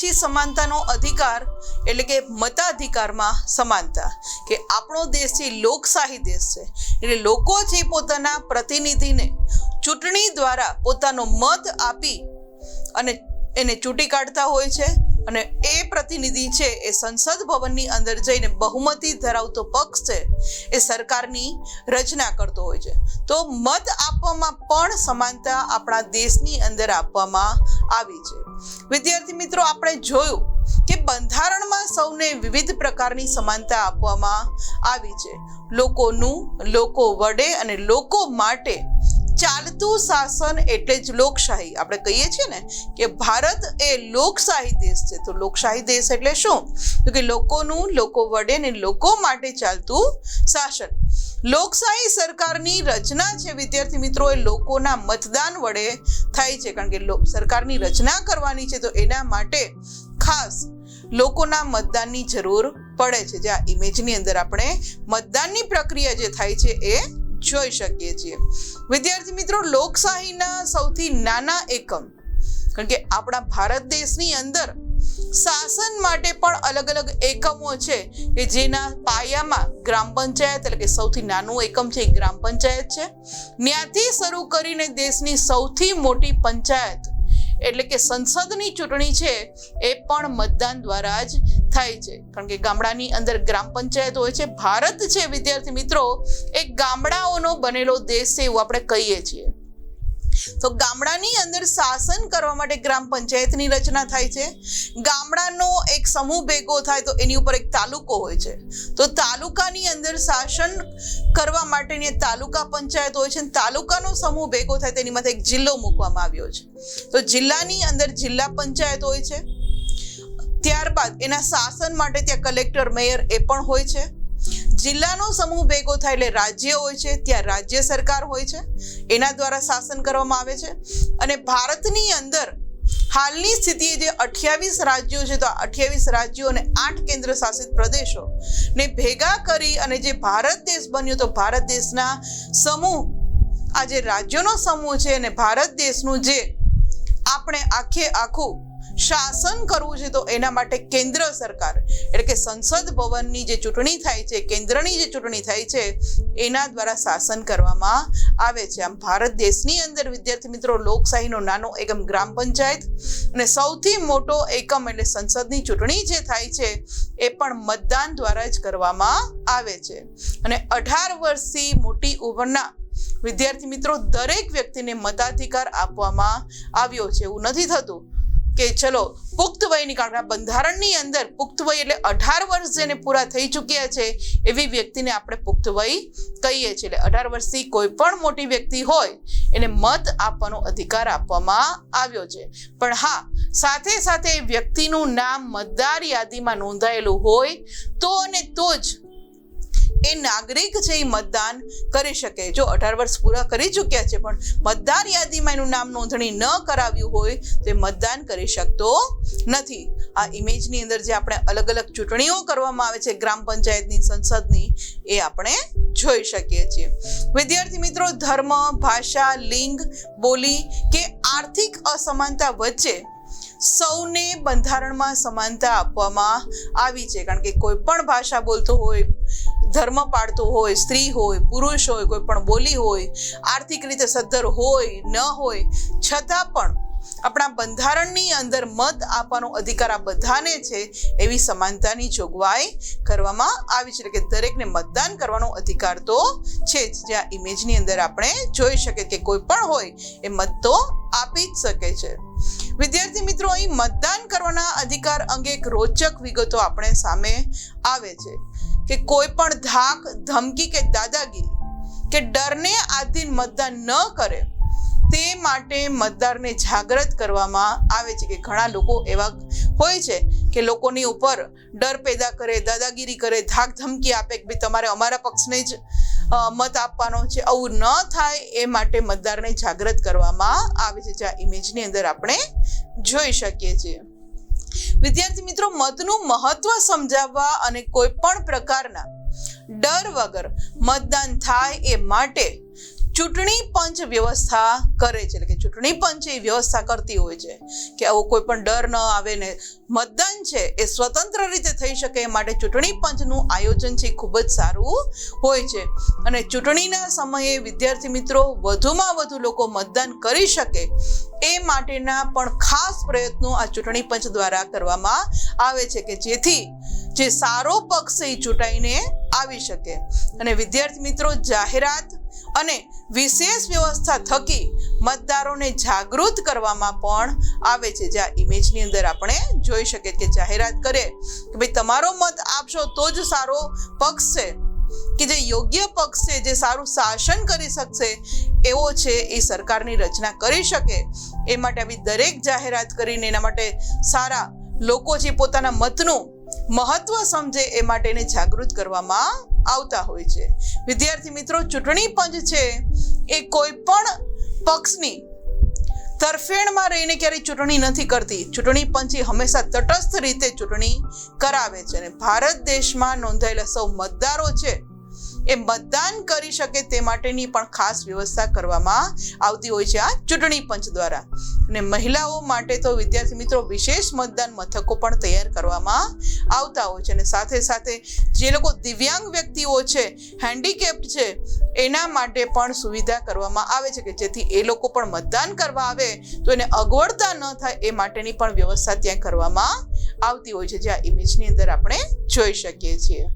પછી સમાનતાનો અધિકાર એટલે કે મતાધિકારમાં સમાનતા, કે આપણો દેશ છે લોકશાહી દેશ છે, એટલે લોકો છે પોતાના પ્રતિનિધિને ચૂંટણી દ્વારા પોતાનો મત આપી અને એને ચૂંટી કાઢતા હોય છે, અને એ પ્રતિનિધિ છે એ સંસદ ભવનની અંદર જઈને બહુમતી ધરાવતો પક્ષ છે એ સરકારની રચના કરતો હોય છે. તો મત આપવામાં પણ સમાનતા આપણા દેશની અંદર આપવામાં આવી છે. વિદ્યાર્થી મિત્રો, આપણે જોયું કે બંધારણમાં સૌને વિવિધ પ્રકારની સમાનતા આપવામાં આવી છે. લોકોનું, લોકો વડે અને લોકો માટે ચાલતું શાસન એટલે જ લોકશાહી. આપણે કહીએ છીએ ને કે ભારત એ લોકશાહી દેશ છે. તો લોકશાહી દેશ એટલે શું? તો કે લોકોનું, લોકો વડે ને લોકો માટે ચાલતું શાસન. લોકશાહી સરકારની રચના છે વિદ્યાર્થી મિત્રો, એ લોકોના મતદાન વડે થાય છે. કારણ કે સરકારની રચના કરવાની છે તો એના માટે ખાસ લોકોના મતદાનની જરૂર પડે છે. જે આ ઇમેજની અંદર આપણે મતદાનની પ્રક્રિયા જે થાય છે એ જોઈ શકીએ છીએ. વિદ્યાર્થી મિત્રો, લોકશાહીના સૌથી નાના એકમ, કારણ કે આપણા ભારત દેશની અંદર શાસન માટે પણ અલગ અલગ એકમો છે કે જેના પાયામાં ગ્રામ પંચાયત એટલે કે સૌથી નાનું એકમ છે એ ગ્રામ પંચાયત છે. ત્યાંથી શરૂ કરીને દેશની સૌથી મોટી પંચાયત એટલે કે સંસદની ચૂંટણી છે એ પણ મતદાન દ્વારા જ થાય છે. કારણ કે ગામડાની અંદર ગ્રામ પંચાયત હોય છે. ભારત છે વિદ્યાર્થી મિત્રો એ ગામડાઓનો બનેલો દેશ છે એવું આપણે કહીએ છીએ. તો ગામડાની અંદર શાસન કરવા માટે ગ્રામ પંચાયતની રચના થાય છે. ગામડાનો એક સમૂહ ભેગો થાય તો એની ઉપર એક તાલુકો હોય છે. તો તાલુકાની અંદર શાસન કરવા માટેની તાલુકા પંચાયત હોય છે. તાલુકાનો સમૂહ ભેગો થાય તેની માથે એક જિલ્લો મૂકવામાં આવ્યો છે. તો જિલ્લાની અંદર જિલ્લા પંચાયત હોય છે. ત્યારબાદ એના શાસન માટે ત્યાં કલેક્ટર, મેયર એ પણ હોય છે. જિલ્લાનો સમૂહ ભેગો થાય એટલે રાજ્ય હોય છે, ત્યાં રાજ્ય સરકાર હોય છે, એના દ્વારા શાસન કરવામાં આવે છે. અને ભારતની અંદર હાલની સ્થિતિએ જે 28 રાજ્યો છે તો 28 રાજ્યો અને 8 કેન્દ્ર શાસિત પ્રદેશો ને ભેગા કરી અને જે ભારત દેશ બન્યો, તો ભારત દેશના સમૂહ, આ જે રાજ્યોનો સમૂહ છે અને ભારત દેશનું જે આપણે આખું શાસન કરવું છે તો એના માટે કેન્દ્ર સરકાર એટલે કે સંસદ ભવનની જે ચૂંટણી થાય છે, કેન્દ્રની જે ચૂંટણી થાય છે એના દ્વારા શાસન કરવામાં આવે છે. આમ ભારત દેશની અંદર વિદ્યાર્થી મિત્રો લોકશાહીનો નાનો એકમ ગ્રામ પંચાયત અને સૌથી મોટો એકમ એટલે સંસદની ચૂંટણી જે થાય છે એ પણ મતદાન દ્વારા જ કરવામાં આવે છે. અને 18 વર્ષથી મોટી ઉંમરના વિદ્યાર્થી મિત્રો દરેક વ્યક્તિને મતાધિકાર આપવામાં આવ્યો છે. એવું નથી થતું કે ચલો પુખ્ત વયની, કારણ કે બંધારણની અંદર પુખ્ત વય એટલે 18 વર્ષ જેને પૂરા થઈ ચૂક્યા છે એવી વ્યક્તિને આપણે પુખ્ત વય કહીએ છીએ. એટલે 18 વર્ષથી કોઈ પણ મોટી વ્યક્તિ હોય એને મત આપવાનો અધિકાર આપવામાં આવ્યો છે. પણ હા, સાથે સાથે વ્યક્તિનું નામ મતદાર યાદીમાં નોંધાયેલું હોય તો અને તો જ એ નાગરિક છે એ મતદાન કરી શકે. જો 18 વર્ષ પૂરા કરી ચૂક્યા છે પણ મતદાર યાદીમાં એનું નામ નોંધણી ન કરાવ્યું હોય તો એ મતદાન કરી શકતો નથી. આ ઇમેજની અંદર જે આપણે અલગ અલગ ચૂંટણીઓ કરવામાં આવે છે ગ્રામ પંચાયતની, સંસદની, એ આપણે જોઈ શકીએ છીએ. વિદ્યાર્થી મિત્રો, ધર્મ, ભાષા, લિંગ, બોલી કે આર્થિક અસમાનતા વચ્ચે સૌને બંધારણમાં સમાનતા આપવામાં આવી છે. કારણ કે કોઈ પણ ભાષા બોલતો હોય, ધર્મ પાળતો હોય, સ્ત્રી હોય, પુરુષ હોય, કોઈ પણ બોલી હોય, આર્થિક રીતે સદ્ધર હોય ન હોય, છતાં પણ આપણા બંધારણની અંદર મત આપવાનો અધિકાર આ બધાને છે એવી સમાનતાની જોગવાઈ કરવામાં આવી છે. એટલે કે દરેકને મતદાન કરવાનો અધિકાર તો છે જ. જ્યાં ઇમેજની અંદર આપણે જોઈ શકીએ કે કોઈ પણ હોય એ મત તો આપી જ શકે છે. વિદ્યાર્થી મિત્રો, અહીં મતદાન કરવાના અધિકાર અંગે એક રોચક વિગતો આપણે સામે આવે છે કે કોઈ પણ ધાક, ધમકી કે દાદાગીરી કે ડરને આધીન મતદાન ન કરે તે માટે મતદારને જાગૃત કરવામાં આવે છે. કે ઘણા લોકો એવા હોય છે કે લોકોની ઉપર ડર પેદા કરે, દાદાગીરી કરે, ધાક ધમકી આપે કે ભાઈ તમારે અમારા પક્ષને જ મત આપવાનો છે. આવું ન થાય એ માટે મતદારને જાગૃત કરવામાં આવે છે. જે આ ઇમેજની અંદર આપણે જોઈ શકીએ છીએ. વિદ્યાર્થી મિત્રો, મતનું મહત્વ સમજાવવા અને કોઈ પણ પ્રકારના ડર વગર મતદાન થાય એ માટે ચૂંટણી પંચ વ્યવસ્થા કરે છે, એટલે કે ચૂંટણી પંચ એ વ્યવસ્થા કરતી હોય છે કે આવો કોઈ પણ ડર ન આવે ને મતદાન છે એ સ્વતંત્ર રીતે થઈ શકે એ માટે ચૂંટણી પંચનું આયોજન છે ખૂબ જ સારું હોય છે. અને ચૂંટણીના સમયે વિદ્યાર્થી મિત્રો વધુમાં વધુ લોકો મતદાન કરી શકે એ માટેના પણ ખાસ પ્રયત્નો આ ચૂંટણી પંચ દ્વારા કરવામાં આવે છે કે જેથી જે સારો પક્ષ એ ચૂંટાઈને આવી શકે. અને વિદ્યાર્થી મિત્રો જાહેરાત અને વિશેષ વ્યવસ્થા થકી મતદારોને જાગૃત કરવામાં પણ આવે છે. જે આ ઇમેજની અંદર આપણે જોઈ શકીએ કે જાહેરાત કરે કે ભાઈ તમારો મત આપશો તો જ સારો પક્ષ છે કે જે યોગ્ય પક્ષ છે, જે સારું શાસન કરી શકશે એવો છે એ સરકારની રચના કરી શકે એ માટે આવી દરેક જાહેરાત કરીને એના માટે સારા લોકો જે પોતાના મતનું મહત્વ સમજે એ માટેને જાગૃત કરવામાં આવતા હોય છે. વિદ્યાર્થી મિત્રો ચૂંટણી પંચ છે એ કોઈ પણ પક્ષની તરફેણમાં રહીને ક્યારેય ચૂંટણી નથી કરતી. ચૂંટણી પંચ હંમેશા તટસ્થ રીતે ચૂંટણી કરાવે છે અને ભારત દેશમાં નોંધાયેલા સૌ મતદારો છે એ મતદાન કરી શકે તે માટેની પણ ખાસ વ્યવસ્થા કરવામાં આવતી હોય છે આ ચૂંટણી પંચ દ્વારા. અને મહિલાઓ માટે તો વિદ્યાર્થી મિત્રો વિશેષ મતદાન મથકો પણ તૈયાર કરવામાં આવતા હોય છે. અને સાથે સાથે જે લોકો દિવ્યાંગ વ્યક્તિઓ છે, હેન્ડીકેપ્ડ છે, એના માટે પણ સુવિધા કરવામાં આવે છે કે જેથી એ લોકો પણ મતદાન કરવા આવે તો એને અગવડતા ન થાય એ માટેની પણ વ્યવસ્થા ત્યાં કરવામાં આવતી હોય છે, જે આ ઇમેજની અંદર આપણે જોઈ શકીએ છીએ.